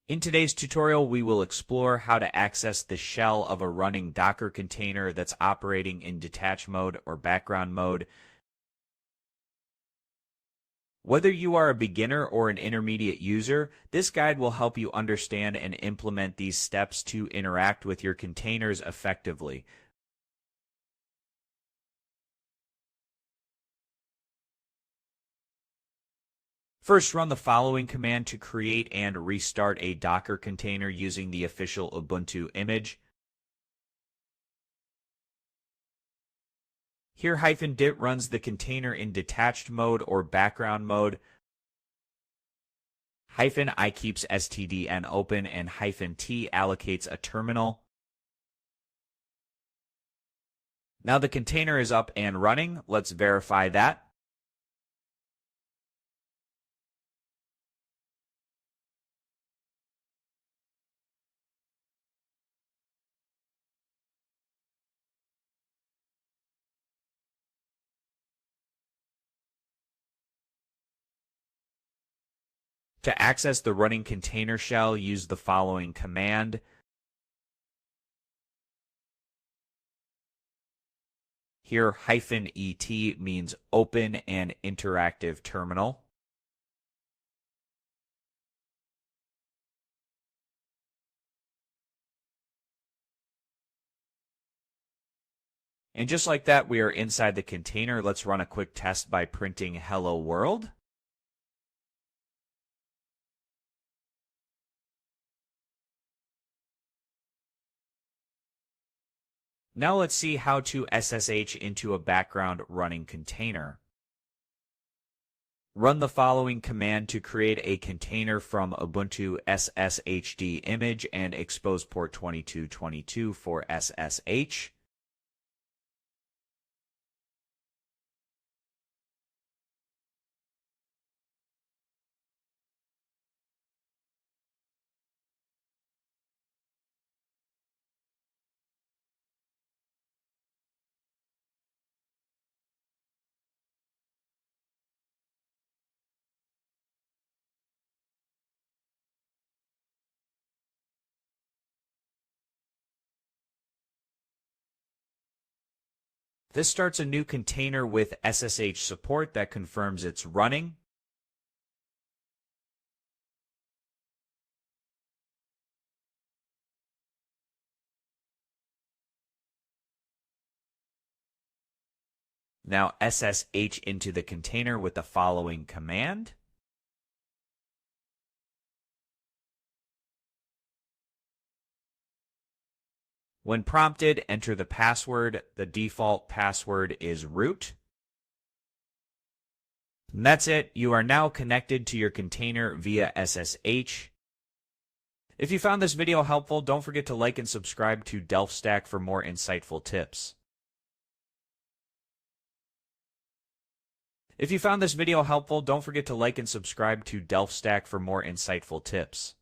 In today's tutorial, we will explore how to access the shell of a running Docker container that's operating in detached mode or background mode. Whether you are a beginner or an intermediate user, this guide will help you understand and implement these steps to interact with your containers effectively. First, run the following command to create and restart a Docker container using the official Ubuntu image. Here, -dit runs the container in detached mode or background mode. -I keeps stdn open, and -t allocates a terminal. Now the container is up and running. Let's verify that. To access the running container shell, use the following command. Here, -et means open an interactive terminal. And just like that, we are inside the container. Let's run a quick test by printing hello world. Now let's see how to SSH into a background running container. Run the following command to create a container from Ubuntu SSHD image and expose port 2222 for SSH. This starts a new container with SSH support that confirms it's running. Now SSH into the container with the following command. When prompted, enter the password. The default password is root. And that's it. You are now connected to your container via SSH. If you found this video helpful, don't forget to like and subscribe to Delft Stack for more insightful tips. If you found this video helpful, don't forget to like and subscribe to Delft Stack for more insightful tips.